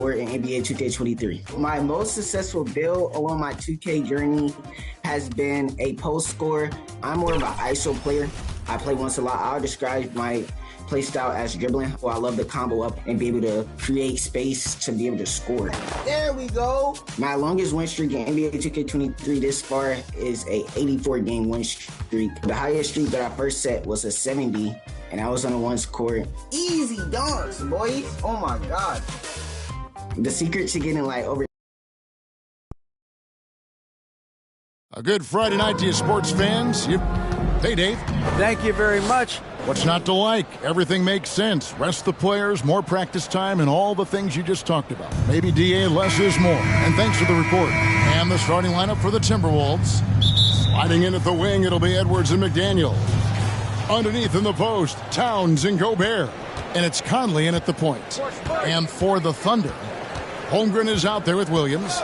in NBA 2K23. My most successful build along my 2K journey has been a post scorer. I'm more of an ISO player. I play once a lot. I'll describe my play style as dribbling. Well, I love to combo up and be able to create space to be able to score. There we go. My longest win streak in NBA 2K23 this far is a 84 game win streak. The highest streak that I first set was a 70, and I was on the ones court. Easy dunks, boys. Oh my God. The secret to getting over. A good Friday night to you sports fans. Hey, Dave. Thank you very much. What's not to like? Everything makes sense. Rest the players, more practice time, and all the things you just talked about. Maybe DA, less is more. And thanks for the report. And the starting lineup for the Timberwolves. Sliding in at the wing, it'll be Edwards and McDaniel. Underneath in the post, Towns and Gobert. And it's Conley in at the point. And for the Thunder, Holmgren is out there with Williams.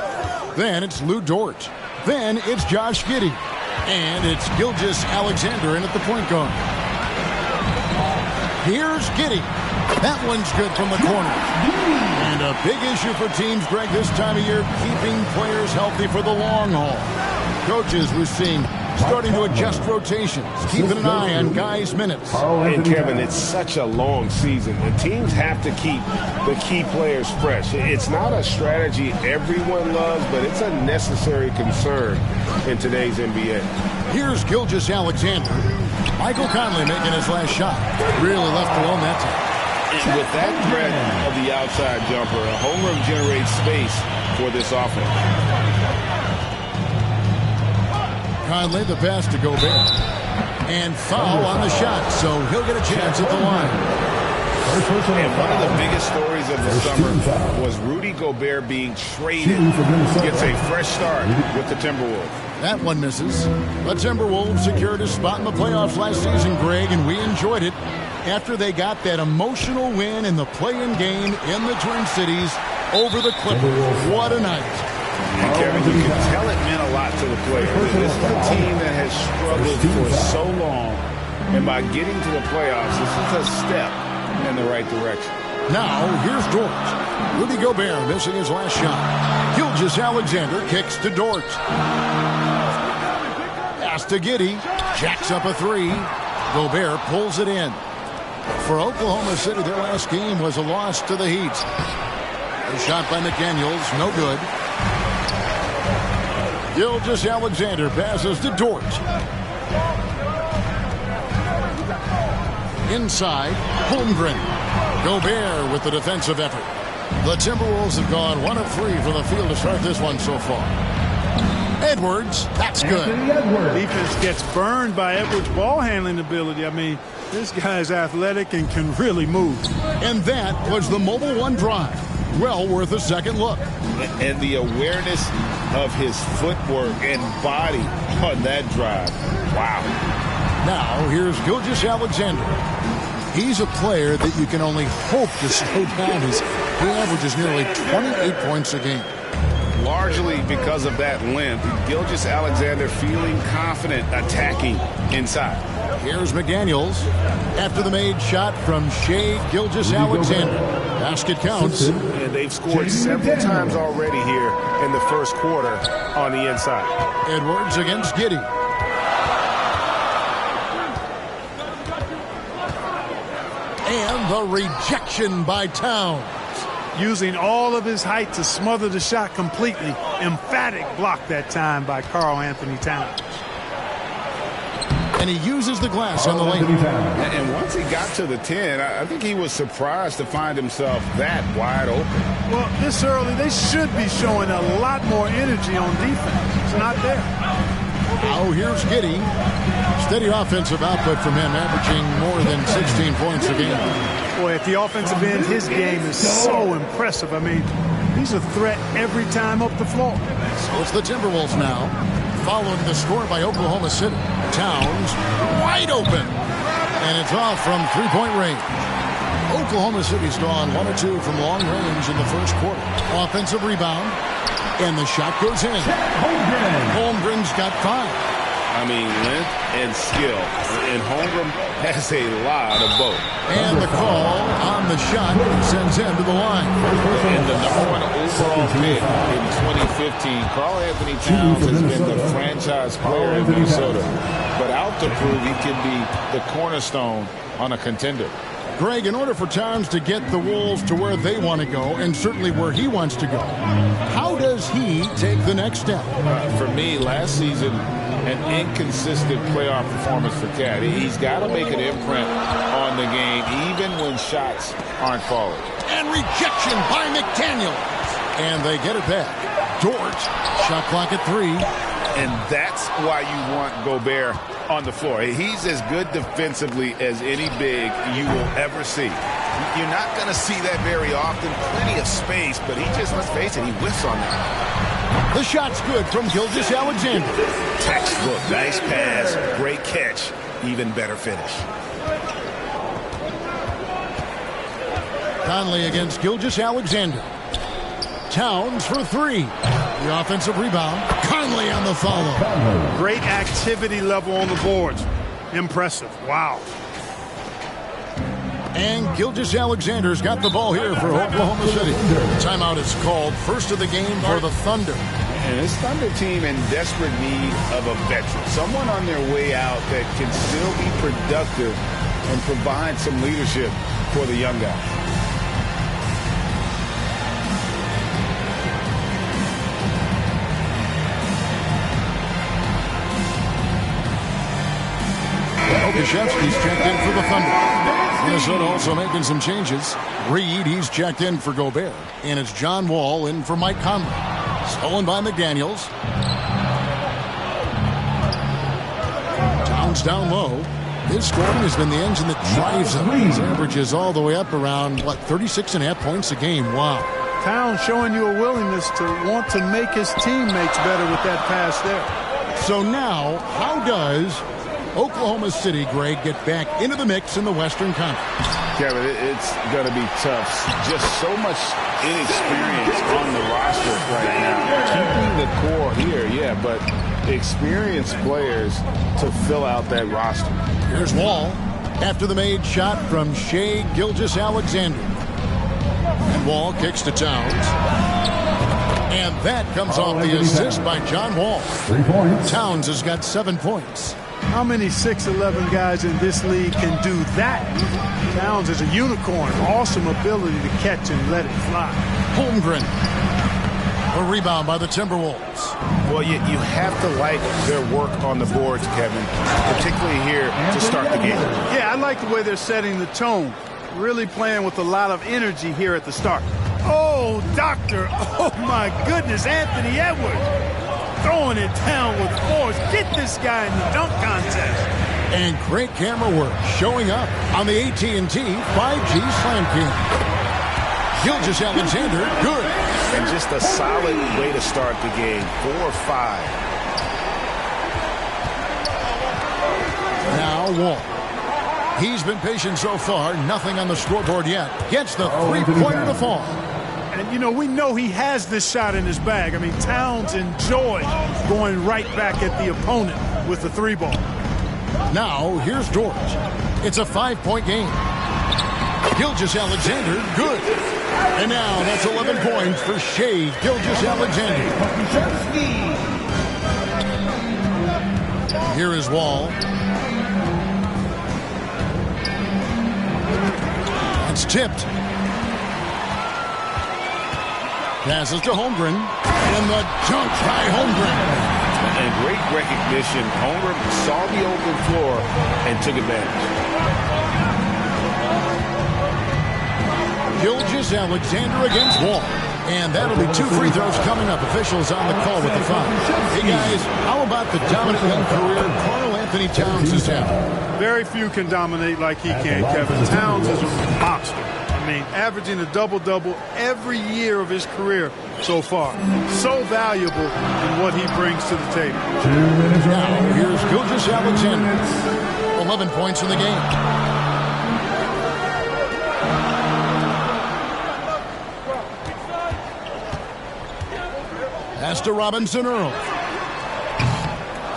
Then it's Lou Dort. Then it's Josh Giddey. And it's Gilgeous-Alexander in at the point guard. Here's Giddey. That one's good from the corner. And a big issue for teams, Greg, this time of year, keeping players healthy for the long haul. Coaches, we're seeing, starting to adjust rotations, keeping an eye on guys' minutes. And Kevin, it's such a long season. The teams have to keep the key players fresh. It's not a strategy everyone loves, but it's a necessary concern in today's NBA. Here's Gilgeous-Alexander. Michael Conley making his last shot. Really left alone that time. And with that threat of the outside jumper, a home run generates space for this offense. Conley, the pass to Gobert. And foul on the shot, so he'll get a chance at the line. And one of the biggest stories of the summer was Rudy Gobert being traded. Gets a fresh start with the Timberwolves. That one misses. The Timberwolves secured a spot in the playoffs last season, Greg, and we enjoyed it after they got that emotional win in the play-in game in the Twin Cities over the Clippers. What a night. And Kevin, you can tell it meant a lot to the players. This is a team that has struggled for so long, and by getting to the playoffs, this is a step in the right direction. Now, here's Dort. Rudy Gobert missing his last shot. Gilgeous-Alexander kicks to Dort. Pass to Giddey. Jacks up a three. Gobert pulls it in. For Oklahoma City, their last game was a loss to the Heat. A shot by McDaniels, no good. Gilgeous-Alexander passes to Dort. Inside, Holmgren. Gobert with the defensive effort. The Timberwolves have gone 1 of 3 from the field to start this one so far. Edwards, that's good. Defense gets burned by Edwards' ball handling ability. I mean, this guy's athletic and can really move. And that was the Mobile One drive. Well worth a second look. And the awareness of his footwork and body on that drive. Wow. Now, here's Gilgeous-Alexander. He's a player that you can only hope to slow down. He averages nearly 28 points a game. Largely because of that length, Gilgeous-Alexander feeling confident attacking inside. Here's McDaniels after the made shot from Shai Gilgeous-Alexander. Basket counts. And they've scored several times already here in the first quarter on the inside. Edwards against Giddey. And the rejection by Towns. Using all of his height to smother the shot completely. Emphatic block that time by Karl Anthony Towns. And he uses the glass on the lane. And once he got to the 10, I think he was surprised to find himself that wide open. Well, this early, they should be showing a lot more energy on defense. It's not there. Now here's Giddey. Steady offensive output from him, averaging more than 16 points a game. Boy, at the offensive end, his game is so impressive. I mean, he's a threat every time up the floor. So it's the Timberwolves now, following the score by Oklahoma City. Towns wide open, and it's off from three-point range. Oklahoma City's gone 1 of 2 from long range in the first quarter. Offensive rebound, and the shot goes in. Holmgren's got 5. I mean, length and skill. And Holmgren has a lot of both. And the call on the shot sends him to the line. And the #1 overall pick in 2015, Karl Anthony Towns has been the franchise player in Minnesota. But out to prove he can be the cornerstone on a contender. Greg, in order for Towns to get the Wolves to where they want to go, and certainly where he wants to go, how does he take the next step? For me, last season, an inconsistent playoff performance for Cat. He's got to make an imprint on the game, even when shots aren't falling. And rejection by McDaniels. And they get it back. Dort, shot clock at 3. And that's why you want Gobert on the floor. He's as good defensively as any big you will ever see. You're not going to see that very often. Plenty of space, but he just, let's face it, he whiffs on that. The shot's good from Gilgeous-Alexander. Textbook, nice pass, great catch, even better finish. Conley against Gilgeous-Alexander. Towns for 3. The offensive rebound. Conley on the follow. Great activity level on the boards. Impressive. Wow. And Gilgeous-Alexander's got the ball here for Oklahoma City. Timeout is called. First of the game for the Thunder. And this Thunder team in desperate need of a veteran. Someone on their way out that can still be productive and provide some leadership for the young guy. Krzyzewski's checked in for the Thunder. Minnesota also making some changes. Reed, he's checked in for Gobert. And it's John Wall in for Mike Conley. Stolen by McDaniels. Towns down low. His scoring has been the engine that drives him. His average is all the way up around, 36.5 points a game. Wow. Towns showing you a willingness to want to make his teammates better with that pass there. So now, how does Oklahoma City, Greg, get back into the mix in the Western Conference? Kevin, it's going to be tough. Just so much inexperience on the roster right now. Keeping the core here, yeah, but experienced players to fill out that roster. Here's Wall after the made shot from Shai Gilgeous-Alexander. And Wall kicks to Towns. And that comes off the assist by John Wall. 3 points. Towns has got 7 points. How many 6'11" guys in this league can do that? Towns is a unicorn. Awesome ability to catch and let it fly. Holmgren. A rebound by the Timberwolves. Well, you have to like their work on the boards, Kevin, particularly here to start the game. Yeah, I like the way they're setting the tone. Really playing with a lot of energy here at the start. Oh, doctor. Oh, my goodness. Anthony Edwards. Throwing it down with force. Get this guy in the dunk contest. And great camera work showing up on the AT&T 5G Slam Cam. Gilgeous-Alexander, good. And just a solid way to start the game. 4-5. Now Wall. He's been patient so far. Nothing on the scoreboard yet. Gets the three-pointer to fall. And, you know, we know he has this shot in his bag. I mean, Towns enjoys going right back at the opponent with the 3-ball. Now, here's Dort. It's a 5-point game. Gilgeous-Alexander, good. And now that's 11 points for Shai Gilgeous-Alexander. Here is Wall. It's tipped. Passes to Holmgren. And the dunk by Holmgren. And great recognition. Holmgren saw the open floor and took advantage. Gilgeous-Alexander against Wall. And that'll be 2 free throws coming up. Officials on the call with the foul. Hey, guys, how about the dominant young career Karl Anthony Towns has had? Very few can dominate like he can, Kevin. Towns is a monster. I mean, averaging a double-double every year of his career so far. So valuable in what he brings to the table. Now, here's Gilgeous-Alexander. 11 points in the game. Pass to Robinson Earl.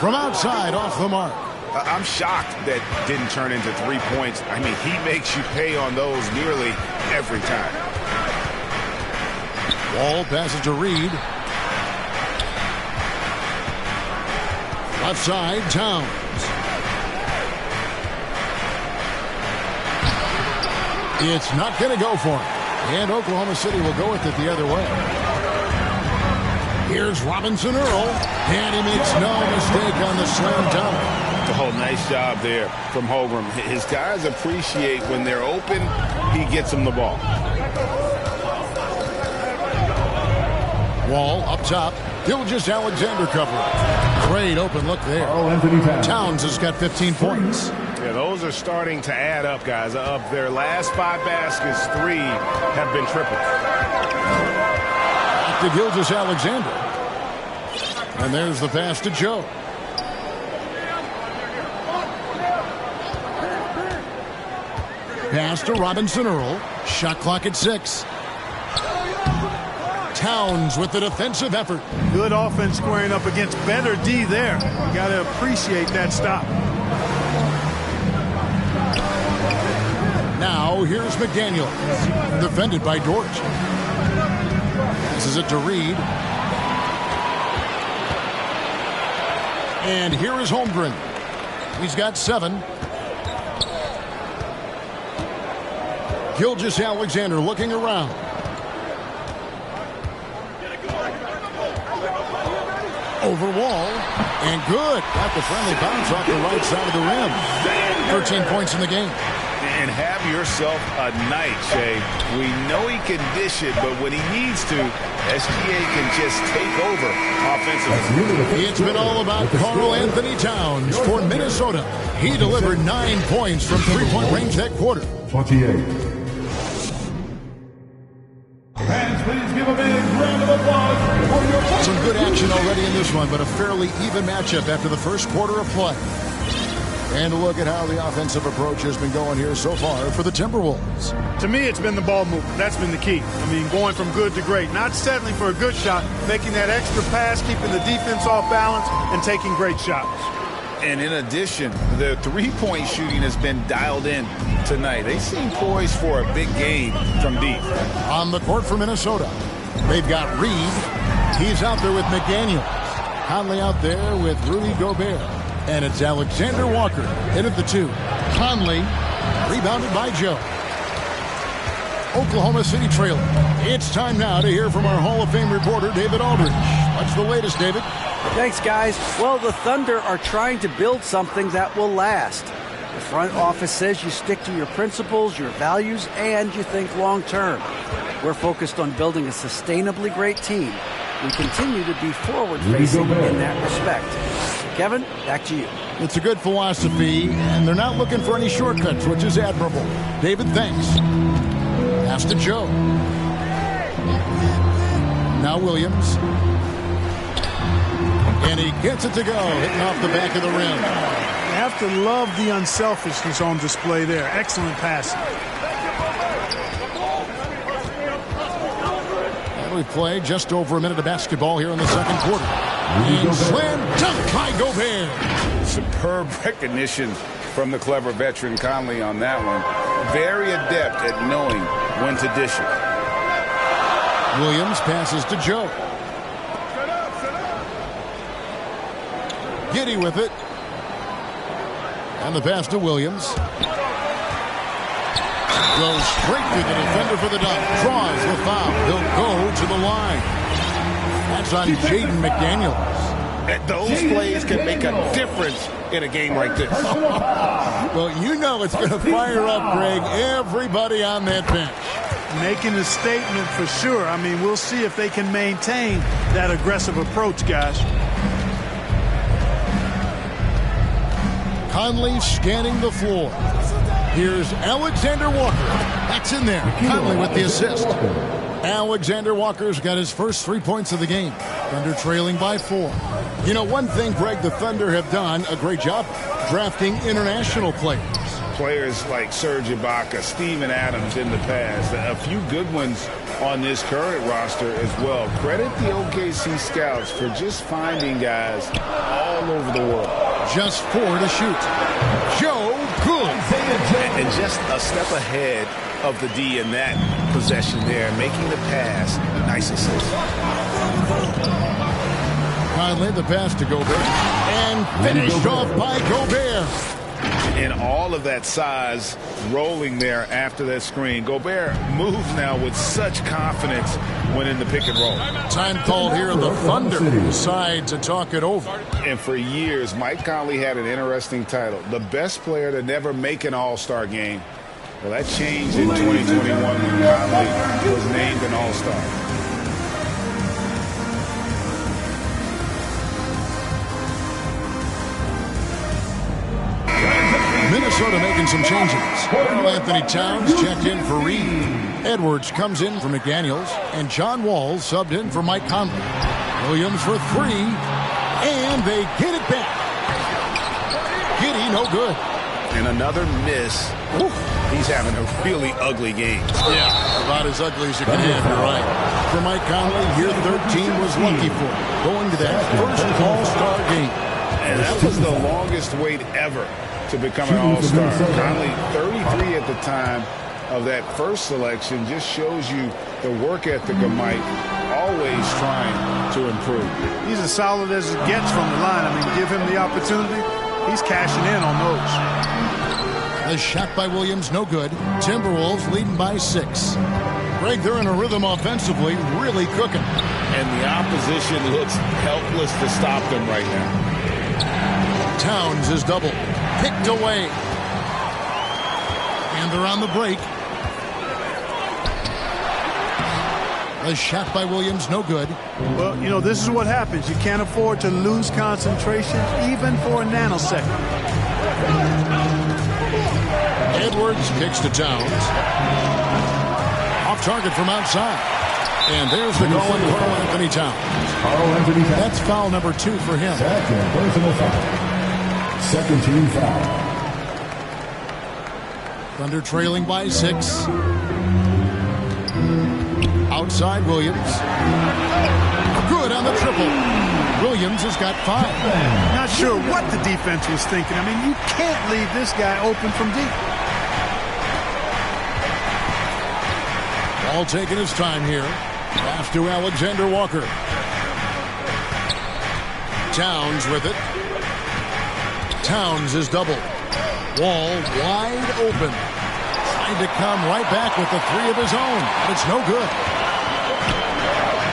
from outside off the mark. I'm shocked that didn't turn into 3 points. I mean, he makes you pay on those nearly every time. Wall passes to Reed. Left side, Towns. It's not going to go for him. And Oklahoma City will go with it the other way. Here's Robinson Earl. And he makes no mistake on the slam dunk. Oh, nice job there from Holgram. His guys appreciate when they're open, he gets them the ball. Wall up top. Gilgeous-Alexander coverage. Great open look there. Towns has got 15 points. Yeah, those are starting to add up, guys. Of their last 5 baskets, 3 have been triples. Back to Gilgeous-Alexander. And there's the pass to Joe. Pass to Robinson Earl. Shot clock at 6. Towns with the defensive effort. Good offense squaring up against better D there. You got to appreciate that stop. Now here's McDaniel. Defended by Dort. This is it to Reed. And here is Holmgren. He's got 7. Gilgeous-Alexander looking around. Over Wall. And good. Got the friendly bounce off the right side of the rim. 13 points in the game. And have yourself a night, Shay. We know he can dish it, but when he needs to, SGA can just take over offensively. It's been all about Karl Anthony Towns for Minnesota. He delivered 9 points from three-point range that quarter. 28. Fans, please give a big round of applause for your... Some good action already in this one, but a fairly even matchup after the first quarter of play. And look at how the offensive approach has been going here so far for the Timberwolves. To me, it's been the ball movement. That's been the key. I mean, going from good to great. Not settling for a good shot, making that extra pass, keeping the defense off balance, and taking great shots. And in addition, the three-point shooting has been dialed in tonight. They seem poised for a big game from deep. On the court for Minnesota, they've got Reed. He's out there with McDaniel. Conley out there with Rudy Gobert. And it's Alexander Walker in at the 2. Conley rebounded by Joe. Oklahoma City trailing. It's time now to hear from our Hall of Fame reporter, David Aldridge. What's the latest, David? Thanks, guys. Well, the Thunder are trying to build something that will last. The front office says you stick to your principles, your values, and you think long term. We're focused on building a sustainably great team. We continue to be forward-facing in that respect. Kevin, back to you. It's a good philosophy, and they're not looking for any shortcuts, which is admirable. David, thanks. Pass to Joe. Now Williams. And he gets it to go, hitting off the back of the rim. You have to love the unselfishness on display there. Excellent passing. And we play just over a minute of basketball here in the second quarter. And slam dunk by Gobert. Superb recognition from the clever veteran Conley on that one. Very adept at knowing when to dish it. Williams passes to Joe. Giddy with it. And the pass to Williams. Goes straight to the defender for the dunk. Draws the foul. He'll go to the line. That's on Jaden McDaniels. Those plays can make a difference in a game like this. Well, you know it's going to fire up, Greg, everybody on that bench. Making a statement for sure. I mean, we'll see if they can maintain that aggressive approach, guys. Conley scanning the floor. Here's Alexander Walker. That's in there. Conley with the assist. Alexander Walker's got his first 3 points of the game. Thunder trailing by 4. You know, one thing, Greg, the Thunder have done a great job drafting international players. Players like Serge Ibaka, Steven Adams in the past, a few good ones on this current roster as well. Credit the OKC scouts for just finding guys all all over the world. Just 4 to shoot. Joe good. And just a step ahead of the D in that possession there, making the pass. Nice assist. Finally, the pass to Gobert. And finished off by Gobert. And all of that size rolling there after that screen. Gobert moves now with such confidence when in the pick and roll. Time called here. The Thunder decide to talk it over. And for years, Mike Conley had an interesting title. The best player to never make an All-Star game. Well, that changed in 2021 when Conley was named an All-Star. Minnesota making some changes. Anthony Towns checked in for Reed. Edwards comes in for McDaniels. And John Wall subbed in for Mike Conley. Williams for 3. And they get it back. Giddey, no good. And another miss. Ooh, he's having a really ugly game. Yeah, about as ugly as you can have, you're right. For Mike Conley, year 13 was lucky for him, going to that first All-Star game. And that was the longest wait ever to become an All-Star. Conley, 33 at the time of that first selection, just shows you the work ethic of Mike, always trying to improve. He's as solid as it gets from the line. I mean, give him the opportunity. He's cashing in on those. A shot by Williams, no good. Timberwolves leading by 6. Greg, they're in a rhythm offensively, really cooking. And the opposition looks helpless to stop them right now. Towns is doubled. Picked away. And they're on the break. A shot by Williams, no good. Well, you know, this is what happens. You can't afford to lose concentration, even for a nanosecond. Edwards kicks to Towns. Off target from outside. And there's the goal on Karl Anthony Towns. That's foul number 2 for him. Second personal foul. Second team foul. Thunder trailing by 6. Outside Williams. Good on the triple. Williams has got 5. Not sure what the defense was thinking. I mean, you can't leave this guy open from deep. All taking his time here. Pass to Alexander Walker. Towns with it. Towns is doubled. Wall wide open. Trying to come right back with the 3 of his own. But it's no good.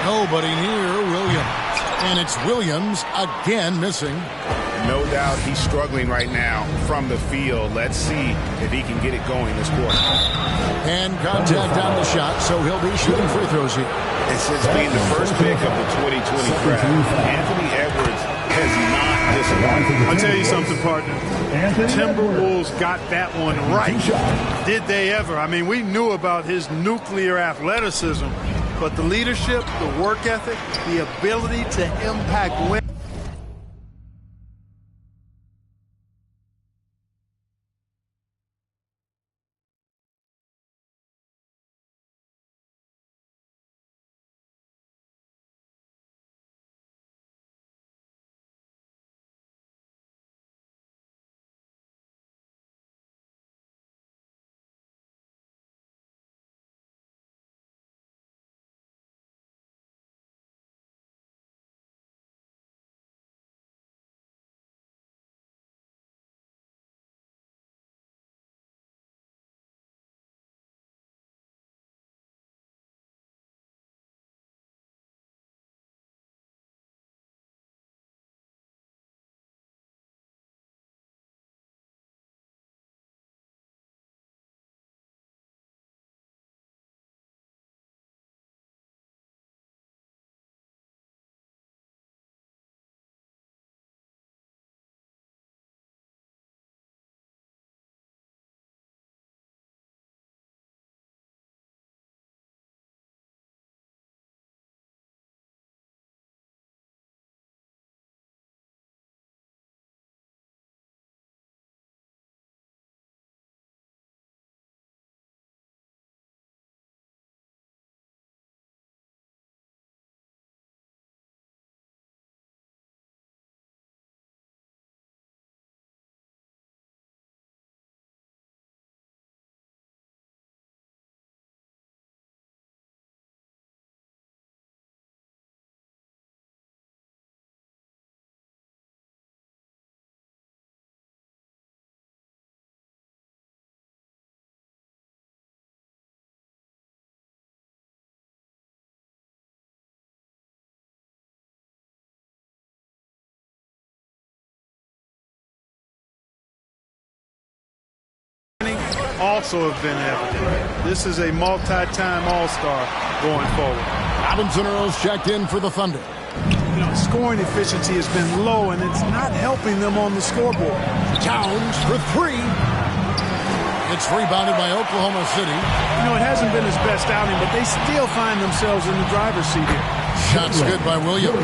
Nobody near Williams. And it's Williams again missing. No doubt he's struggling right now from the field. Let's see if he can get it going this quarter. And contact on the shot, so he'll be shooting free throws here. And since being the first pick of the 2020 draft, Anthony Edwards has not disappointed. I'll tell you something, partner. Timberwolves got that one right. Did they ever? I mean, we knew about his nuclear athleticism, but the leadership, the work ethic, the ability to impact wins. also have been evident. This is a multi-time All-Star going forward. Robinson Earls checked in for the Thunder. You know, scoring efficiency has been low, and it's not helping them on the scoreboard. Towns for three. It's rebounded by Oklahoma City. You know, it hasn't been his best outing, but they still find themselves in the driver's seat here. Shots good by Williams.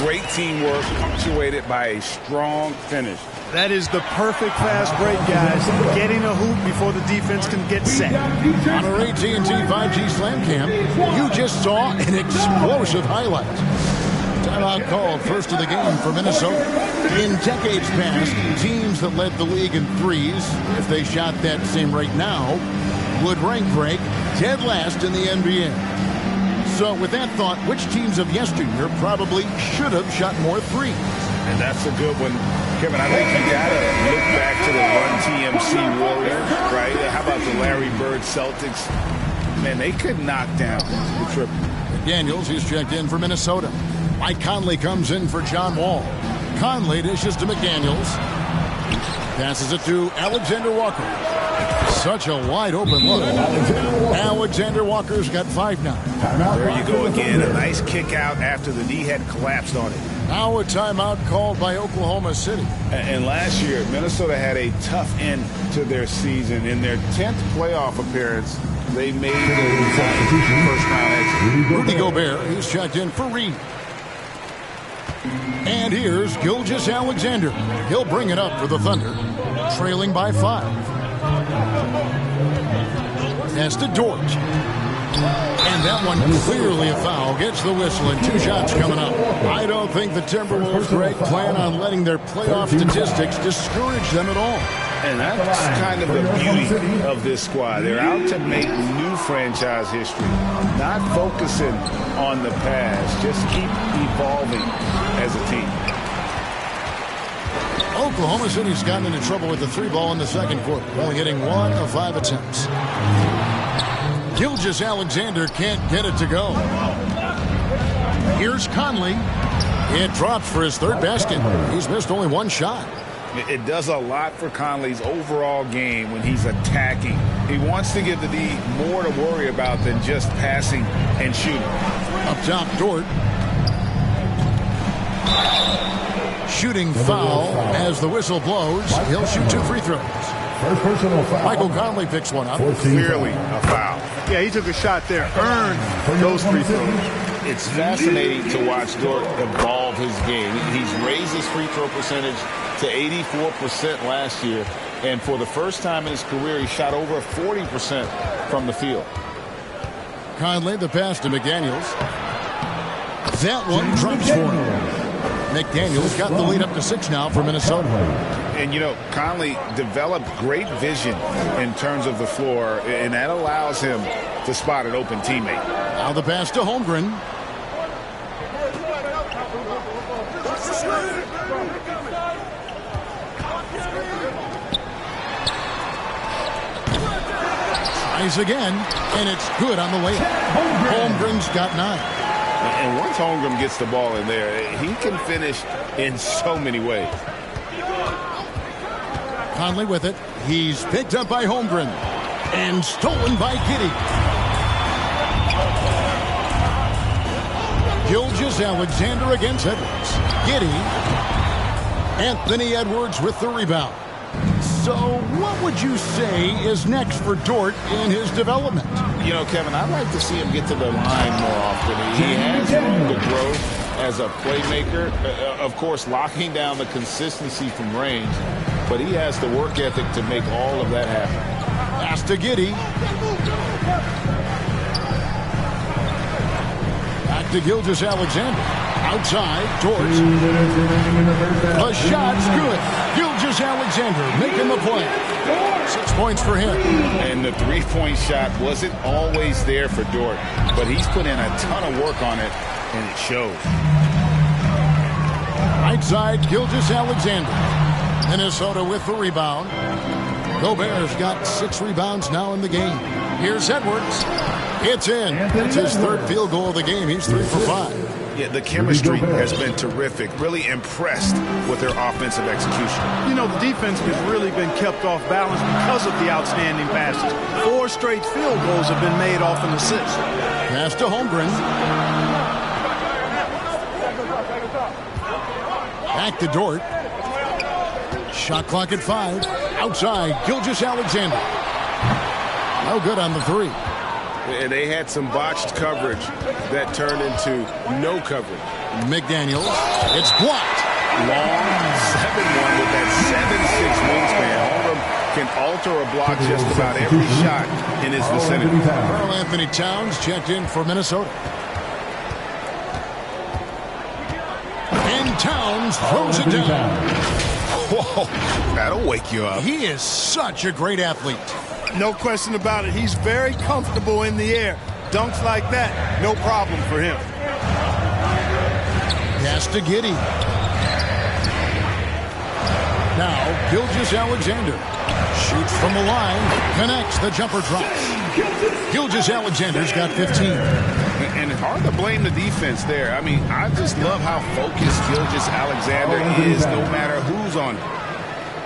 Great teamwork punctuated by a strong finish. That is the perfect fast break, guys. Getting a hoop before the defense can get set. On our AT&T 5G Slam Cam, you just saw an explosive highlight. Timeout called, first of the game for Minnesota. In decades past, teams that led the league in threes, if they shot that same rate now, would rank break dead last in the NBA. So with that thought, which teams of yesteryear probably should have shot more threes? And that's a good one. Kevin, I think you got to look back to the Run TMC Warriors, right? How about the Larry Bird Celtics? Man, they could knock down the triple. Daniels, he's checked in for Minnesota. Mike Conley comes in for John Wall. Conley dishes to McDaniels. Passes it to Alexander Walker. Such a wide open look. Alexander Walker's got 5 now. There you go again. A nice kick out after the knee had collapsed on it. Now a timeout called by Oklahoma City. And last year, Minnesota had a tough end to their season. In their 10th playoff appearance, they made the first round exit. Rudy Gobert, he's checked in for Reed. And here's Gilgeous Alexander. He'll bring it up for the Thunder, trailing by 5. Pass to Dort. And that one clearly a foul. Gets the whistle and 2 shots coming up. I don't think the Timberwolves, Greg, plan on letting their playoff statistics discourage them at all. And that's kind of the beauty of this squad. They're out to make new franchise history, not focusing on the past. Just keep evolving as a team. Oklahoma City's gotten into trouble with the 3 ball in the second quarter, only hitting 1 of 5 attempts. Gilgeous Alexander can't get it to go. Here's Conley. It drops for his 3rd basket. He's missed only 1 shot. It does a lot for Conley's overall game when he's attacking. He wants to give the D more to worry about than just passing and shooting. Up top, Dort. Shooting foul as the whistle blows. He'll shoot 2 free throws. First personal foul. Michael Conley picks one up. Clearly a foul. Yeah, he took a shot there. Earned those free throws. It's fascinating to watch Dort evolve his game. He's raised his free throw percentage to 84% last year. And for the first time in his career, he shot over 40% from the field. Conley, the pass to McDaniels. That one drops for him. McDaniels got the lead up to 6 now for Minnesota. And, you know, Conley developed great vision in terms of the floor, and that allows him to spot an open teammate. Now the pass to Holmgren. Tries again, and it's good on the way. Holmgren's got 9. And once Holmgren gets the ball in there, he can finish in so many ways. Conley with it. He's picked up by Holmgren and stolen by Giddey. Gilgeous Alexander against Edwards. Giddey. Anthony Edwards with the rebound. So what would you say is next for Dort in his development? You know, Kevin, I'd like to see him get to the line more often. He has room to grow as a playmaker. Of course, locking down the consistency from range, but he has the work ethic to make all of that happen. Pass to Giddey. Back to Gilgeous Alexander. Outside, Dort. The shot's good. Gilgeous Alexander making the play. 6 points for him. And the three-point shot wasn't always there for Dort, but he's put in a ton of work on it, and it shows. Right side, Gilgeous Alexander. Minnesota with the rebound. Gobert's got 6 rebounds now in the game. Here's Edwards. It's in. It's his 3rd field goal of the game. He's 3 for 5. Yeah, the chemistry has been terrific. Really impressed with their offensive execution. You know, the defense has really been kept off balance because of the outstanding passes. 4 straight field goals have been made off an assist. Pass to Holmgren. Back to Dort. Shot clock at 5. Outside, Gilgeous-Alexander. No good on the 3. And they had some botched coverage that turned into no coverage. McDaniels. It's blocked. Long 7-1 with that 7'6" wingspan. Holmgren can alter a block just about every shot in his vicinity. Karl Anthony Towns checked in for Minnesota. And Towns throws it down. Whoa, that'll wake you up. He is such a great athlete. No question about it. He's very comfortable in the air. Dunks like that, no problem for him. Pass to Giddey. Now, Gilgeous-Alexander shoots from the line, connects, the jumper drops. Gilgeous-Alexander's got 15. And hard to blame the defense there. I mean, I just love how focused Gilgeous-Alexander is no matter who's on him.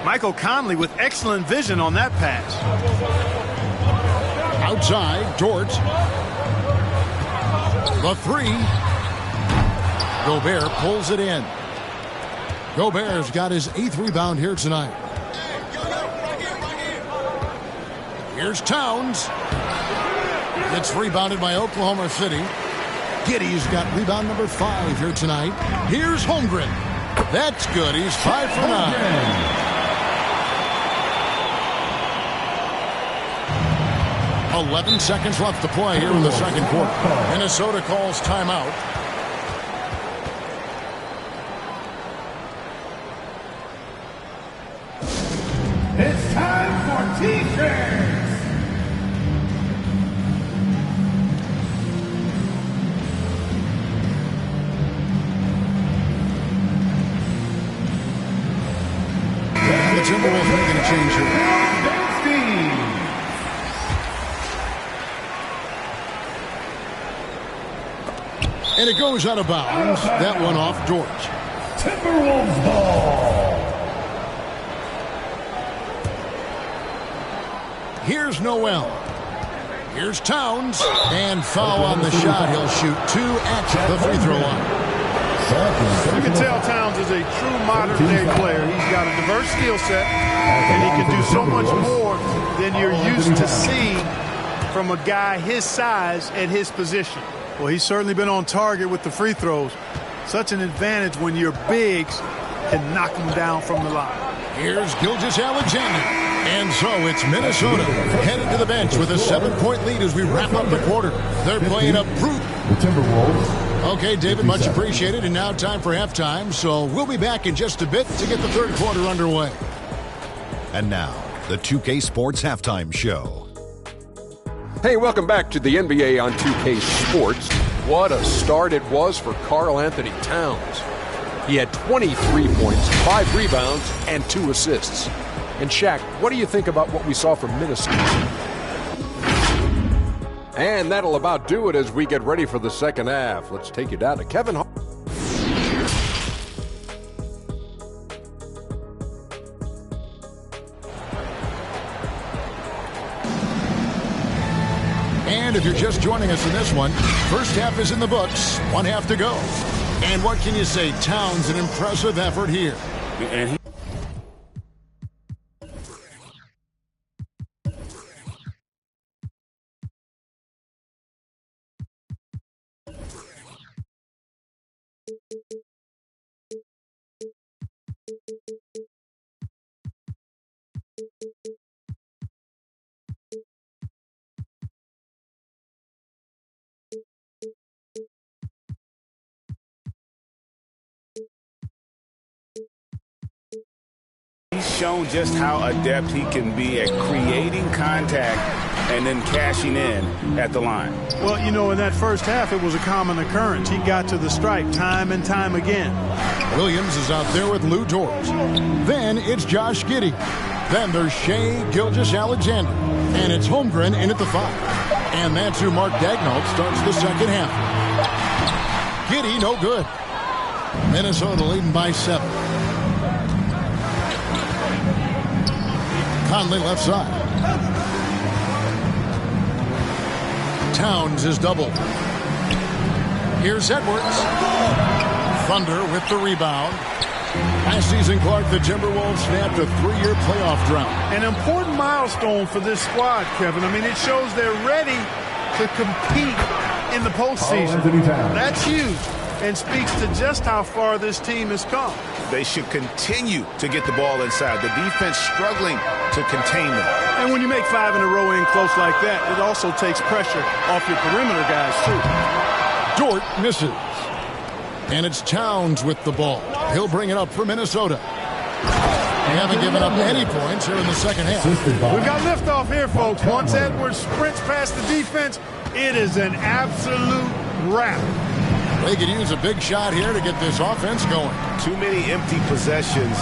Michael Conley with excellent vision on that pass. Outside, Dort. The 3. Gobert pulls it in. Gobert's got his 8th rebound here tonight. Here's Towns. It's rebounded by Oklahoma City. Giddey's got rebound number 5 here tonight. Here's Holmgren. That's good. He's 5 for 9. 11 seconds left to play here in the second quarter. Minnesota calls timeout. It's time for T-shirts. The Timberwolves making a change here. And it goes out of bounds. That one off Dort. Timberwolves ball. Here's Noel. Here's Towns. And foul on the shot. He'll shoot 2 at the free throw line. You can tell Towns is a true modern-day player. He's got a diverse skill set, and he can do so much more than you're used to seeing from a guy his size at his position. Well, he's certainly been on target with the free throws. Such an advantage when your bigs can knock them down from the line. Here's Gilgeous-Alexander. And so it's Minnesota headed to the bench with a 7-point lead as we wrap up the quarter. They're playing up brute. The Timberwolves. Okay, David, much appreciated. And now time for halftime. So we'll be back in just a bit to get the third quarter underway. And now, the 2K Sports Halftime Show. Hey, welcome back to the NBA on 2K Sports. What a start it was for Karl Anthony Towns. He had 23 points, 5 rebounds, and 2 assists. And Shaq, what do you think about what we saw from Minnesota? And that'll about do it as we get ready for the second half. Let's take you down to Kevin Hart. And if you're just joining us in this one, first half is in the books, 1 half to go. And what can you say? Towns, an impressive effort here. And he He's shown just how adept he can be at creating contact and then cashing in at the line. Well, you know, in that first half, it was a common occurrence. He got to the stripe time and time again. Williams is out there with Lou Dort. Then it's Josh Giddey. Then there's Shai Gilgeous-Alexander. And it's Holmgren in at the 5. And that's who Mark Daigneault starts the second half. Giddey, no good. Minnesota leading by 7. Conley left side. Towns is doubled. Here's Edwards. Thunder with the rebound. Last season, Clark, the Timberwolves snapped a 3-year playoff drought. An important milestone for this squad, Kevin. I mean, it shows they're ready to compete in the postseason. That's huge and speaks to just how far this team has come. They should continue to get the ball inside. The defense struggling to contain them. And when you make 5 in a row in close like that, it also takes pressure off your perimeter guys, too. Dort misses. And it's Towns with the ball. He'll bring it up for Minnesota. They haven't given up any points here in the second half. We've got liftoff here, folks. Once Edwards sprints past the defense, it is an absolute wrap. They could use a big shot here to get this offense going. Too many empty possessions.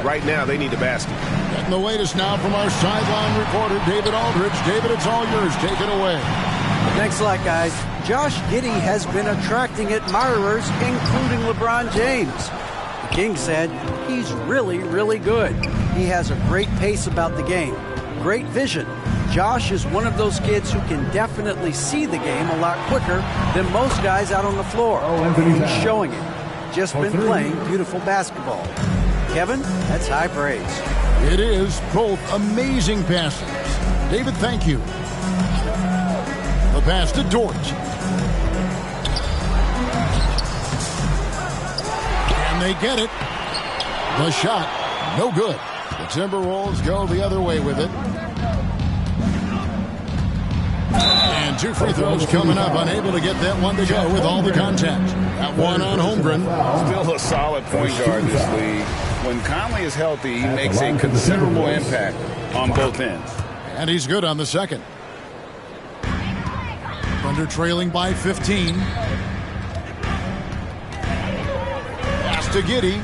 Right now, they need a basket. Getting the latest now from our sideline reporter, David Aldridge. David, it's all yours. Take it away. Thanks a lot, guys. Josh Giddey has been attracting admirers, including LeBron James. The King said he's really, really good. He has a great pace about the game, great vision. Josh is one of those kids who can definitely see the game a lot quicker than most guys out on the floor. He's showing it. Just been playing beautiful basketball. Kevin, that's high praise. It is both amazing passes. David, thank you. The pass to Dort. And they get it. The shot, no good. The Timberwolves go the other way with it. And 2 free throws coming up. Unable to get that one to go with all the contact. That one on Holmgren. Still a solid point guard this league. When Conley is healthy, he makes a considerable impact on both ends. And he's good on the second. Thunder trailing by 15. Pass to Giddey.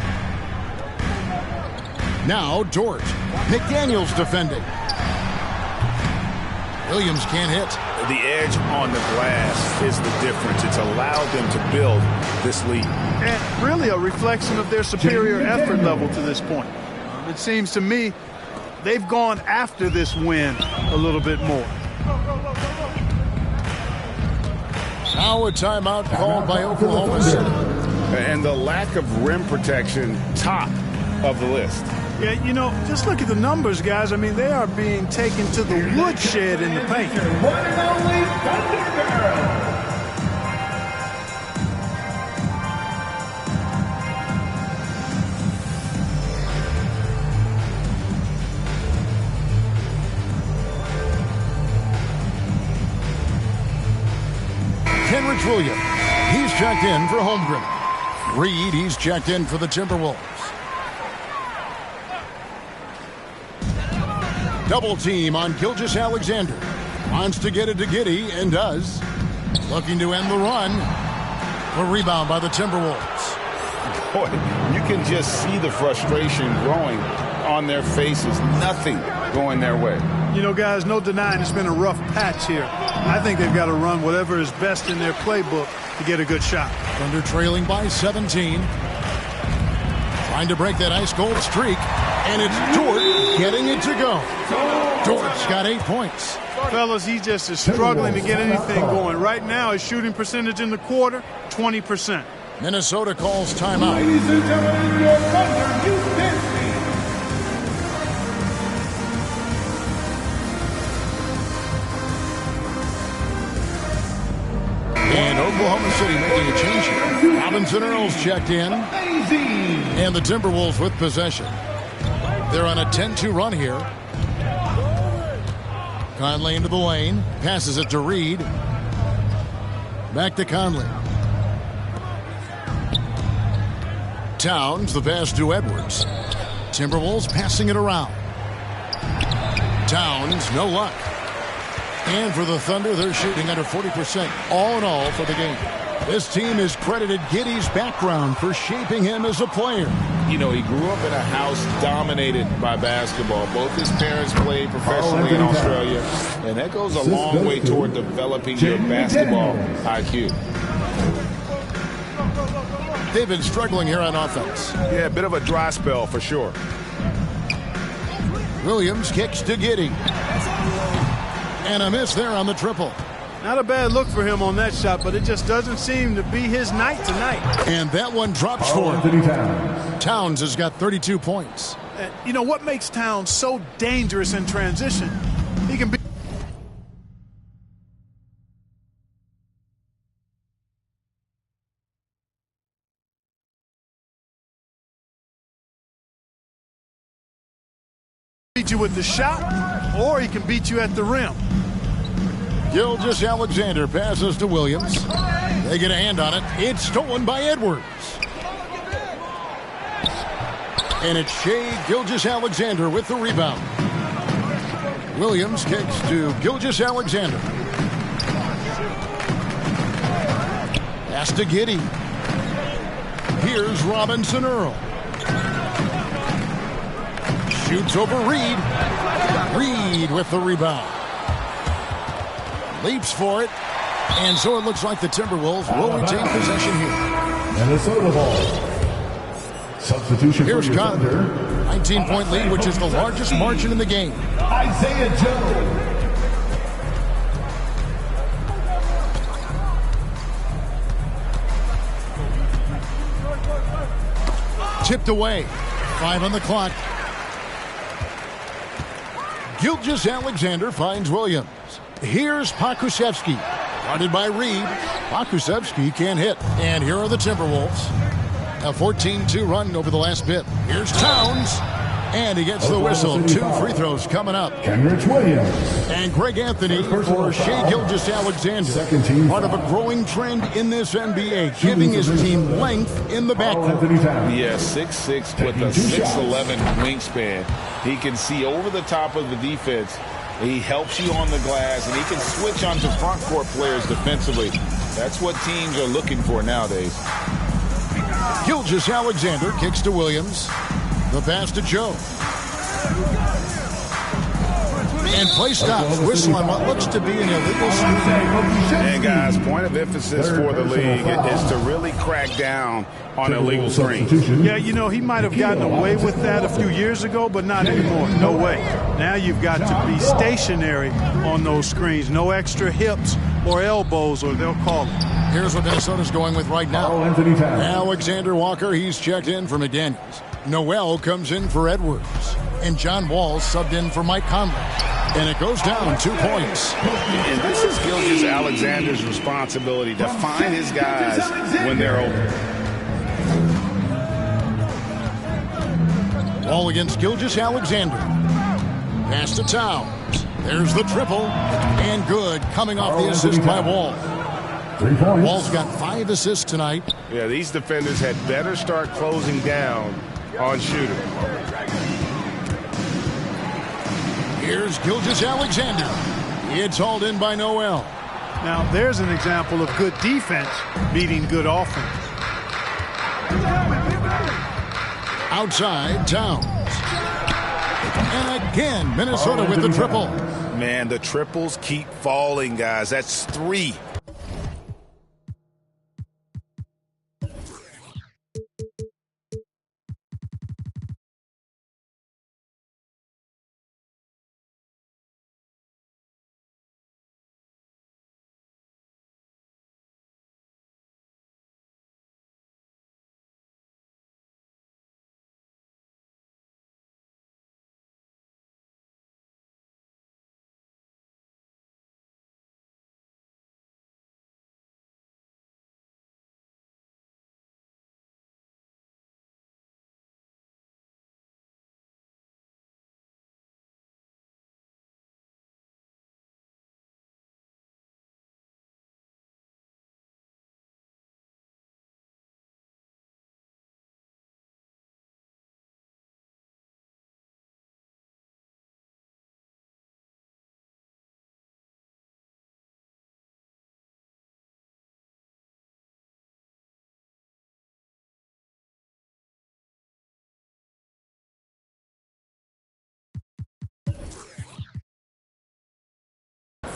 Now Dort. McDaniels defending. Williams can't hit. The edge on the glass is the difference. It's allowed them to build this lead. And really a reflection of their superior effort level to this point. It seems to me they've gone after this win a little bit more. Now a timeout called by Oklahoma City. And the lack of rim protection, top of the list. Yeah, you know, just look at the numbers, guys. I mean, they are being taken to the woodshed in the paint. One and only Thunder Girl. Kenrich Williams, he's checked in for Holmgren. Reed, he's checked in for the Timberwolves. Double team on Gilgeous-Alexander. Wants to get it to Giddey and does. Looking to end the run. A rebound by the Timberwolves. Boy, you can just see the frustration growing on their faces. Nothing going their way. You know, guys, no denying it's been a rough patch here. I think they've got to run whatever is best in their playbook to get a good shot. Thunder trailing by 17. Trying to break that ice cold streak. And it's Dort getting it to go. Dort's got 8 points. Fellas, he just is struggling to get anything going. Right now, his shooting percentage in the quarter, 20%. Minnesota calls timeout. Ladies and gentlemen, your Thunder Houston. And Oklahoma City making a change here. Robinson Earls checked in. And the Timberwolves with possession. They're on a 10-2 run here. Conley into the lane. Passes it to Reed. Back to Conley. Towns, the pass to Edwards. Timberwolves passing it around. Towns, no luck. And for the Thunder, they're shooting under 40% all in all for the game. This team has credited Giddey's background for shaping him as a player. You know, he grew up in a house dominated by basketball. Both his parents played professionally in Australia, and that goes a long way toward developing your basketball IQ. they've been struggling here on offense. Yeah, a bit of a dry spell for sure. Williams kicks to Giddey. And a miss there on the triple. Not a bad look for him on that shot, but it just doesn't seem to be his night tonight. And that one drops for him. Towns has got 32 points. You know what makes Towns so dangerous in transition? He can be beat you with the shot, or he can beat you at the rim. Gilgeous-Alexander passes to Williams. They get a hand on it. It's stolen by Edwards. And it's Shai Gilgeous-Alexander with the rebound. Williams kicks to Gilgeous-Alexander. Pass to Giddey. Here's Robinson Earl. Shoots over Reed. Reed with the rebound. Leaps for it. And so it looks like the Timberwolves will retain possession here. Minnesota ball. Substitution Here's for your Conner. thunder. 19-point lead, which is the largest margin in the game. Isaiah Joe. Tipped away. 5 on the clock. Gilgeous-Alexander finds Williams. Here's Pokusevski. Guarded by Reed. Pokusevski can't hit. And here are the Timberwolves. A 14-2 run over the last bit. Here's Towns. And he gets the whistle. 2 free throws coming up. Kenrich Williams. And Greg Anthony for Shai Gilgeous-Alexander. Part of a growing trend in this NBA, giving his team length in the backcourt. Yeah, 6'6" with a 6'11" wingspan. He can see over the top of the defense. He helps you on the glass, and he can switch onto front court players defensively. That's what teams are looking for nowadays. Gilgeous-Alexander kicks to Williams. The pass to Joe. And play stops. Whistle on what looks to be an illegal screen. And guys, point of emphasis for the league is to really crack down on illegal screens. Yeah, you know, he might have gotten away with that a few years ago, but not anymore. No way. Now you've got to be stationary on those screens. No extra hips or elbows, or they'll call it. Here's what Minnesota's going with right now. Alexander Walker, he's checked in for McDaniels. Noel comes in for Edwards. And John Wall subbed in for Mike Conley. And it goes down 2 points. And this is Gilgeous-Alexander's responsibility to find his guys when they're open. Wall against Gilgeous-Alexander. Pass to Towns. There's the triple. And good, coming off the assist by Wall. 3 points. Wall's got 5 assists tonight. Yeah, these defenders had better start closing down on shooting. Here's Gilgeous-Alexander. It's hauled in by Noel. Now, there's an example of good defense beating good offense. Outside, Towns. And again, Minnesota with the triple. Man, the triples keep falling, guys. That's 3.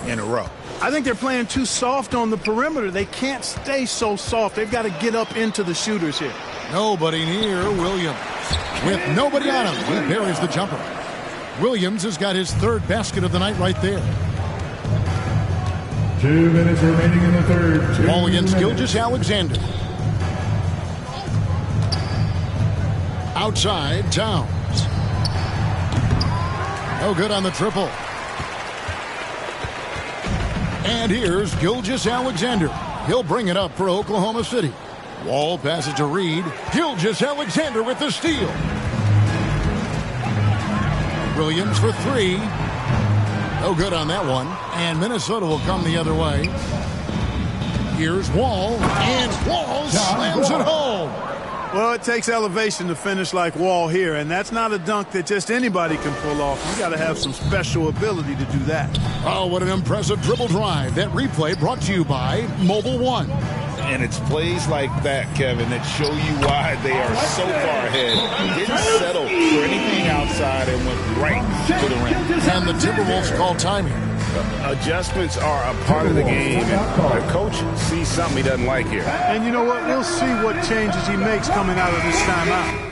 In a row. I think they're playing too soft on the perimeter. They can't stay so soft. They've got to get up into the shooters here. Nobody near Williams. With nobody on him, he buries the jumper. Williams has got his third basket of the night right there. 2 minutes remaining in the third. Ball against Gilgeous-Alexander. Outside, Towns. No good on the triple. And here's Gilgeous-Alexander. He'll bring it up for Oklahoma City. Wall passes to Reed. Gilgeous-Alexander with the steal. Williams for three. No good on that one. And Minnesota will come the other way. Here's Wall. And Wall slams it home. Well, it takes elevation to finish like Wall here, and that's not a dunk that just anybody can pull off. You got to have some special ability to do that. Oh, what an impressive dribble drive. That replay brought to you by Mobile One. And it's plays like that, Kevin, that show you why they are so far ahead. Didn't settle for anything outside and went right to the rim. And the Timberwolves call time here. Adjustments are a part of the game, and the coach sees something he doesn't like here. And you know what? We'll see what changes he makes coming out of this timeout.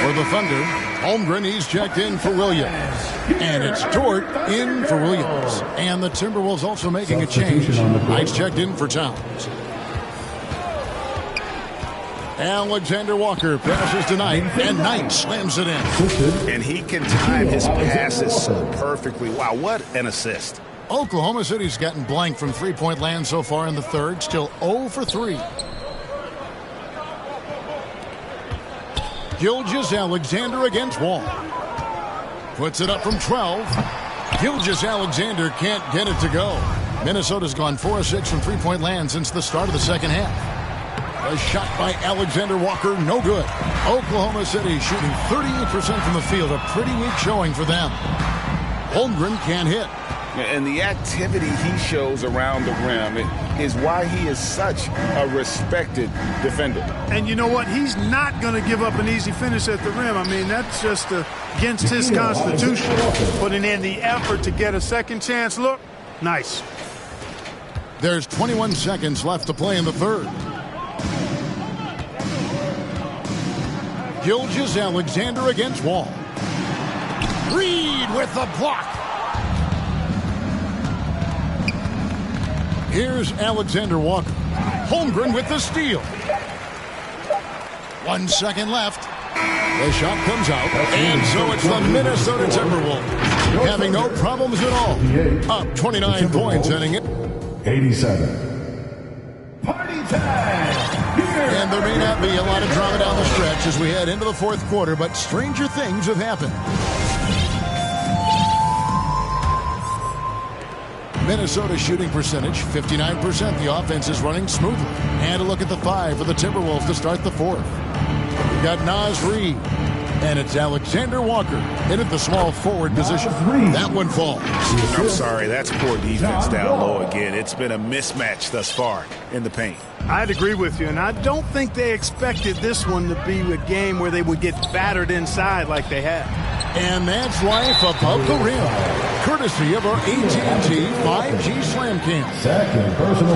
For the Thunder, Holmgren, he's checked in for Williams. And it's Dort in for Williams. And the Timberwolves also making a change. Knight's checked in for Towns. Alexander Walker passes to Knight, and Knight slams it in. And he can time his passes so perfectly. Wow, what an assist. Oklahoma City's gotten blank from three-point land so far in the third, still 0 for 3. Gilgeous-Alexander against Wall. Puts it up from 12. Gilgeous-Alexander can't get it to go. Minnesota's gone 4 of 6 from three-point land since the start of the second half. A shot by Alexander Walker, no good. Oklahoma City shooting 38% from the field, a pretty weak showing for them. Holmgren can't hit. And the activity he shows around the rim is why he is such a respected defender. And you know what? He's not going to give up an easy finish at the rim. I mean, that's just against his constitution. Putting in the effort to get a second chance look, nice. There's 21 seconds left to play in the third. Gilgeous-Alexander against Wall. Reed with the block. Here's Alexander Walker. Holmgren with the steal. 1 second left. The shot comes out, and so it's the Minnesota Timberwolves having no problems at all. Up 29 points heading in. 87. Party time! And there may not be a lot of drama down the stretch as we head into the fourth quarter, but stranger things have happened. Minnesota's shooting percentage, 59%. The offense is running smoothly. And a look at the 5 for the Timberwolves to start the fourth. We've got Naz Reid, and it's Alexander Walker in at the small forward position. That one falls. I'm sorry, that's poor defense down low again. It's been a mismatch thus far in the paint. I'd agree with you, and I don't think they expected this one to be a game where they would get battered inside like they have. And that's life above the rim, courtesy of our AT&T 5G Slam Cam.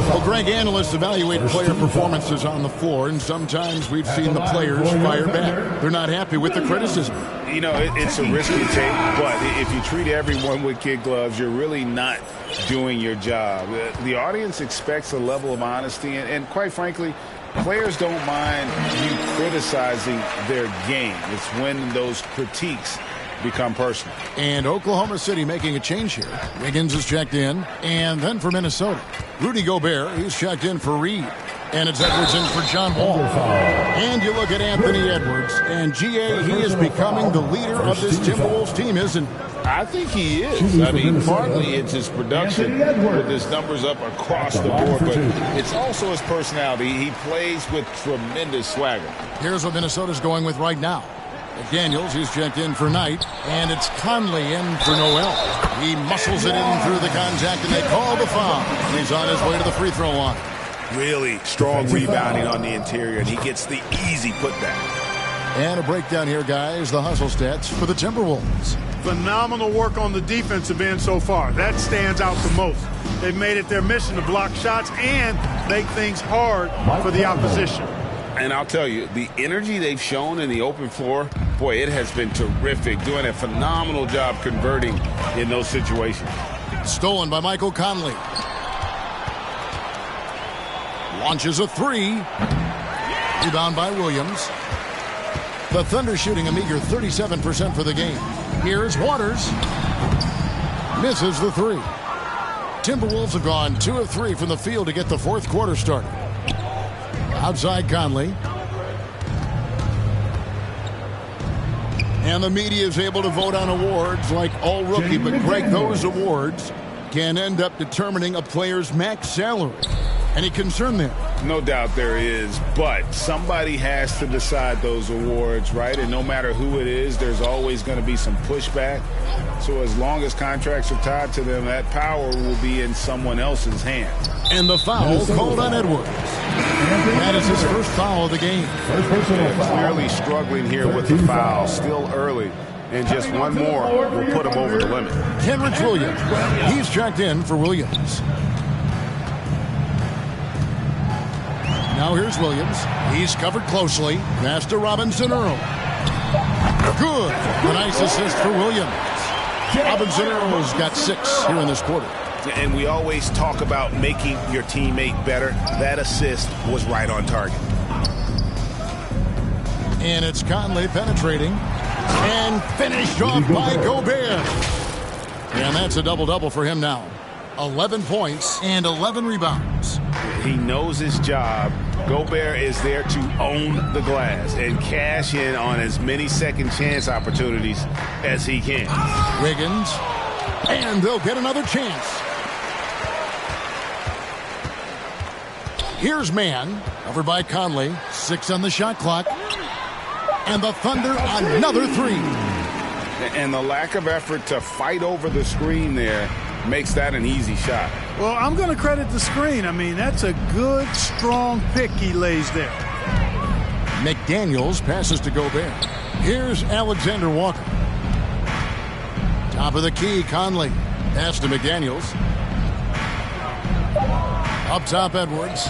Well, Greg, analysts evaluate player performances on the floor, and sometimes we've seen the players fire back. They're not happy with the criticism. You know, it's a risky take, but if you treat everyone with kid gloves, you're really not doing your job. The audience expects a level of honesty, and quite frankly, players don't mind you criticizing their game. It's when those critiques become personal. And Oklahoma City making a change here. Wiggins is checked in, and then for Minnesota, Rudy Gobert, he's checked in for Reed. And it's Edwards in for John Wall. And you look at Anthony Edwards, and GA, he is becoming the leader of this Timberwolves team, isn't he? I think he is. I mean, partly it's his production with his numbers up across the board, but it's also his personality. He plays with tremendous swagger. Here's what Minnesota's going with right now. Daniels, he's checked in for Knight, and it's Conley in for Noel. He muscles it in through the contact, and they call the foul. He's on his way to the free throw line. Really strong rebounding on the interior, and he gets the easy putback. And a breakdown here, guys. The hustle stats for the Timberwolves. Phenomenal work on the defensive end so far. That stands out the most. They've made it their mission to block shots and make things hard for the opposition. And I'll tell you, the energy they've shown in the open floor, boy, it has been terrific. Doing a phenomenal job converting in those situations. Stolen by Michael Conley. Launches a three. Rebound by Williams. The Thunder shooting a meager 37% for the game. Here's Waters. Misses the three. Timberwolves have gone 2 of 3 from the field to get the fourth quarter started. Outside Conley. And the media is able to vote on awards like All Rookie, but Greg, those awards can end up determining a player's max salary. Any concern there? No doubt there is, but somebody has to decide those awards, right? And no matter who it is, there's always going to be some pushback. So as long as contracts are tied to them, that power will be in someone else's hands. And the foul called on Edwards. That is his first foul of the game. Clearly struggling here with the foul, still early. And just one more will put him over the limit. Kenrich Williams, he's checked in for Williams. Now here's Williams. He's covered closely. Pass to Robinson Earl. Good. A nice assist for Williams. Robinson Earls got 6 here in this quarter. And we always talk about making your teammate better. That assist was right on target. And it's Conley penetrating. And finished off by Gobert. And that's a double-double for him now. 11 points and 11 rebounds. He knows his job. Gobert is there to own the glass and cash in on as many second chance opportunities as he can. Wiggins. And they'll get another chance. Here's man. Covered by Conley. 6 on the shot clock. And the Thunder another 3. And the lack of effort to fight over the screen there makes that an easy shot. Well, I'm going to credit the screen. I mean, that's a good, strong pick he lays there. McDaniels passes to Gobert. Here's Alexander Walker. Top of the key, Conley. Pass to McDaniels. Up top, Edwards.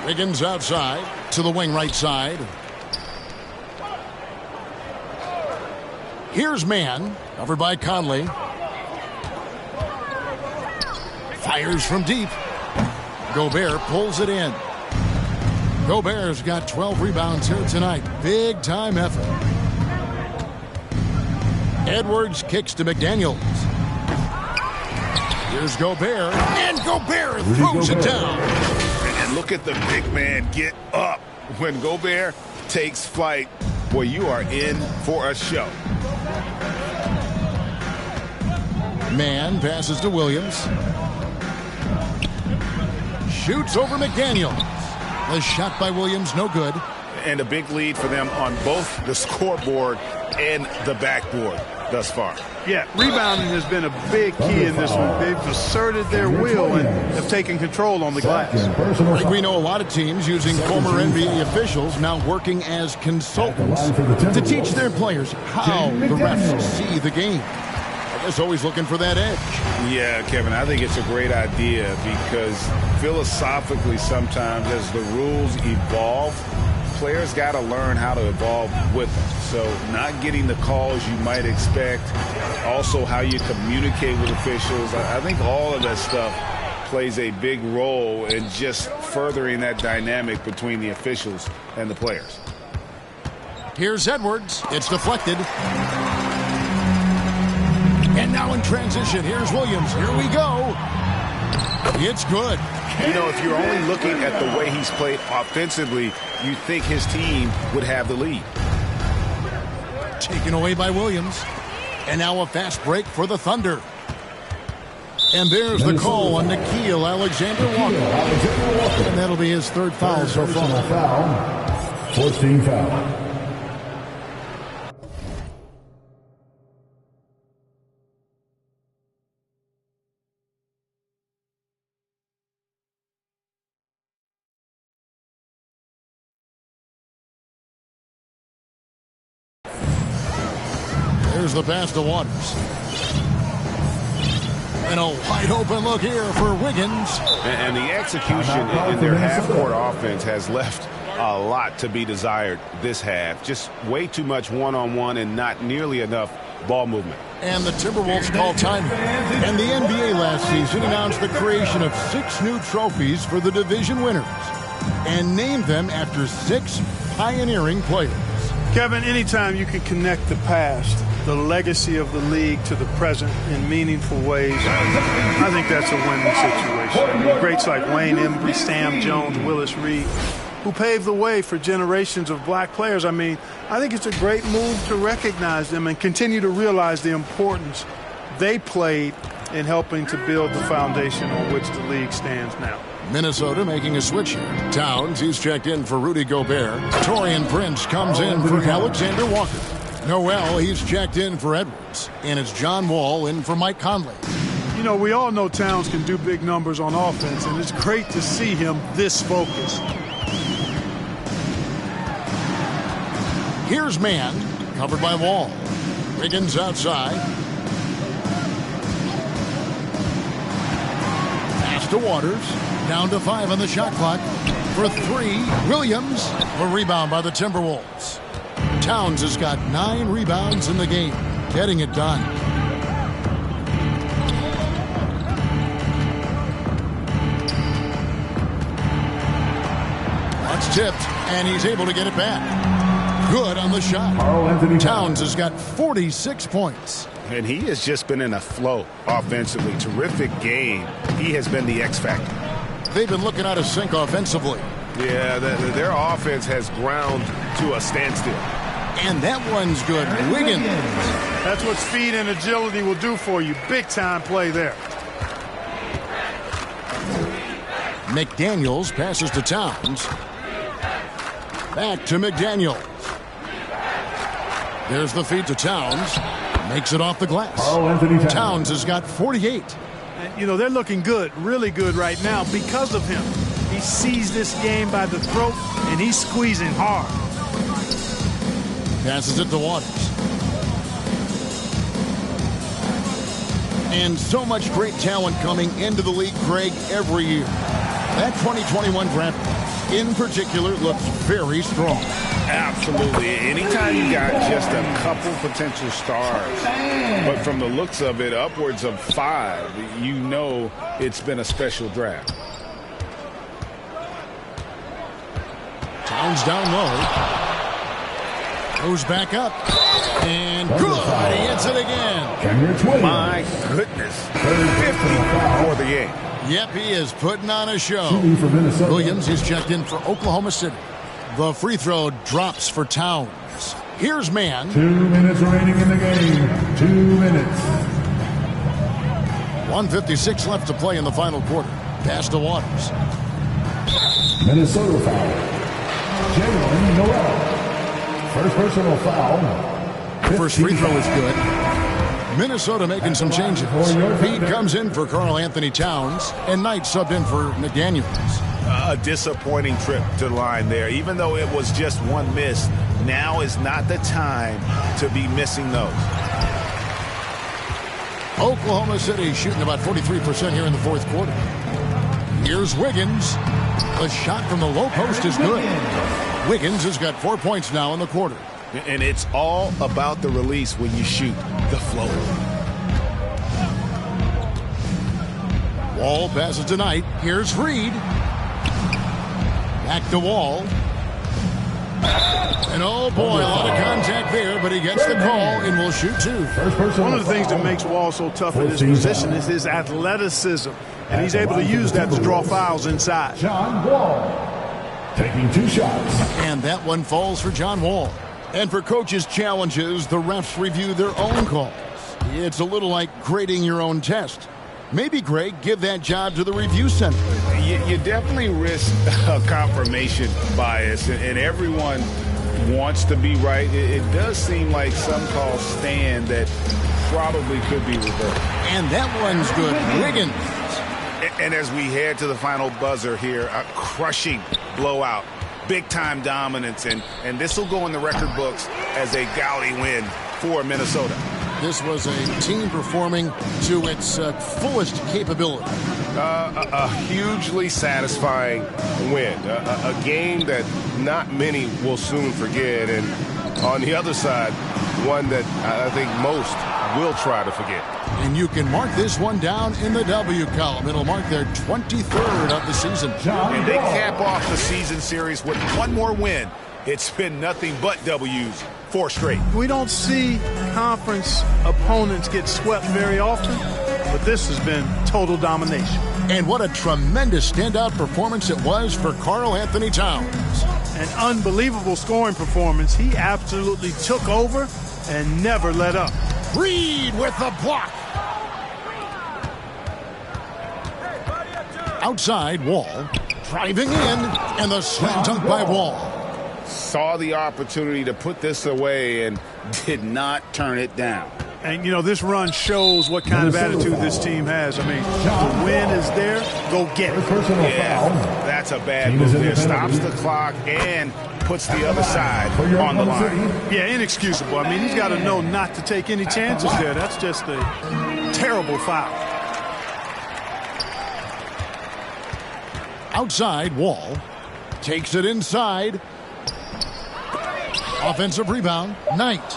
Wiggins outside to the wing right side. Here's man, covered by Conley. Fires from deep. Gobert pulls it in. Gobert's got 12 rebounds here tonight. Big time effort. Edwards kicks to McDaniels. Here's Gobert, and Gobert throws it down. And look at the big man get up. When Gobert takes flight, boy, you are in for a show. Man passes to Williams. Shoots over McDaniels. The shot by Williams, no good. And a big lead for them on both the scoreboard and the backboard thus far. Yeah, rebounding has been a big key in this one. They've asserted their will and have taken control on the glass. I think we know a lot of teams using former NBA officials now working as consultants to teach their players how the refs see the game. I guess always looking for that edge. Yeah, Kevin, I think it's a great idea because philosophically sometimes as the rules evolve, players got to learn how to evolve with them. So not getting the calls you might expect, also how you communicate with officials. I think all of that stuff plays a big role in just furthering that dynamic between the officials and the players. Here's Edwards. It's deflected. And now in transition, here's Williams. Here we go. It's good. You know, if you're only looking at the way he's played offensively, you think his team would have the lead. Taken away by Williams. And now a fast break for the Thunder. And there's the call on Nickeil Alexander-Walker. And that'll be his third foul so far. 14 foul. Here's the pass to Waters. And a wide open look here for Wiggins. And the execution in their half-court offense has left a lot to be desired this half. Just way too much one-on-one and not nearly enough ball movement. And the Timberwolves call time. And the NBA last season announced the creation of 6 new trophies for the division winners and named them after 6 pioneering players. Kevin, anytime you can connect the past, the legacy of the league to the present in meaningful ways, I think that's a winning situation. I mean, greats like Wayne Embry, Sam Jones, Willis Reed, who paved the way for generations of black players. I mean, I think it's a great move to recognize them and continue to realize the importance they played in helping to build the foundation on which the league stands now. Minnesota making a switch here. Towns, he's checked in for Rudy Gobert. Torian Prince comes in for Alexander Walker. Noel, he's checked in for Edwards. And it's John Wall in for Mike Conley. You know, we all know Towns can do big numbers on offense, and it's great to see him this focused. Here's man, covered by Wall. Wiggins outside. Pass to Waters. Down to 5 on the shot clock. For 3, Williams. A rebound by the Timberwolves. Towns has got 9 rebounds in the game, getting it done. That's tipped, and he's able to get it back. Good on the shot. Towns has got 46 points. And he has just been in a flow offensively. Terrific game. He has been the X factor. They've been looking out of sync offensively. Yeah, their offense has ground to a standstill. And that one's good. Wiggins. That's what speed and agility will do for you. Big time play there. McDaniels passes to Towns. Back to McDaniels. There's the feed to Towns. Makes it off the glass. Towns has got 48. And, you know, they're looking good, really good right now because of him. He sees this game by the throat, and he's squeezing hard. Passes it to Waters. And so much great talent coming into the league, Greg, every year. That 2021 draft, in particular, looks very strong. Absolutely. Anytime you got just a couple potential stars, but from the looks of it, upwards of 5, you know it's been a special draft. Towns down low. Goes back up. And good. He hits it again. My goodness. 50 for the game. Yep, he is putting on a show. Williams is checked in for Oklahoma City. The free throw drops for Towns. Here's man. 2 minutes remaining in the game. 2 minutes. 1:56 left to play in the final quarter. Pass to Waters. Minnesota foul. Jalen Noel. First personal foul. First free throw is good. Minnesota making some changes. Pete comes in for Karl Anthony Towns, and Knight subbed in for McDaniels. A disappointing trip to the line there. Even though it was just one miss, now is not the time to be missing those. Oklahoma City shooting about 43% here in the fourth quarter. Here's Wiggins. The shot from the low post is good. Wiggins has got 4 points now in the quarter. And it's all about the release when you shoot the flow. Wall passes to Knight. Here's Reed. Back to Wall. And oh boy, a lot of contact there, but he gets the call and will shoot 2. One of the things that makes Wall so tough in this position is his athleticism. And he's able to use that to draw fouls inside. John Wall taking 2 shots. And that one falls for John Wall. And for coaches' challenges, the refs review their own calls. It's a little like grading your own test. Maybe, Greg, give that job to the review center. You definitely risk a confirmation bias, and everyone wants to be right. It does seem like some calls stand that probably could be reversed. And that one's good. Wiggins. And as we head to the final buzzer here, a crushing blowout. Big-time dominance, and this will go in the record books as a gaudy win for Minnesota. This was a team performing to its fullest capability. A hugely satisfying win. A game that not many will soon forget. And on the other side, one that I think most will try to forget. And you can mark this one down in the W column. It'll mark their 23rd of the season. And they cap off the season series with one more win. It's been nothing but W's, 4 straight. We don't see conference opponents get swept very often, but this has been total domination. And what a tremendous standout performance it was for Karl Anthony Towns. An unbelievable scoring performance. He absolutely took over and never let up. Reed with the block. Outside, Wall driving in, and the slam dunk by Wall. Saw the opportunity to put this away and did not turn it down. And, you know, this run shows what kind of attitude this team has. I mean, the win is there. Go get it. Yeah, that's a bad move there. Stops the clock and puts the other side on the line. Yeah, inexcusable. I mean, he's got to know not to take any chances there. That's just a terrible foul. Outside, Wall takes it inside. Offensive rebound, Knight.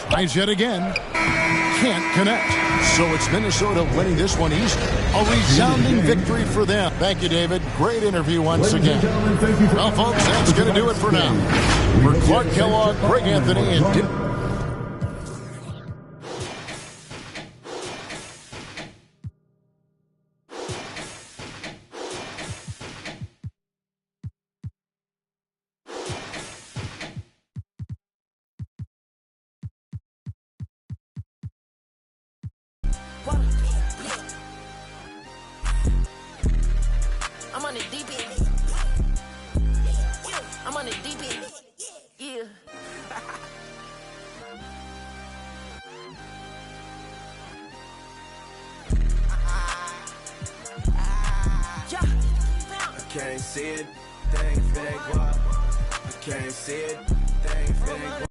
Tries yet again. Can't connect. So it's Minnesota winning this one easily. A resounding victory for them. Thank you, David. Great interview once again. Well, folks, that's going to do it for now. For Clark Kellogg, Greg Anthony, and I'm on the deep end. I'm on the deep end. Yeah. I can't see it, thing, I can't see it, thing,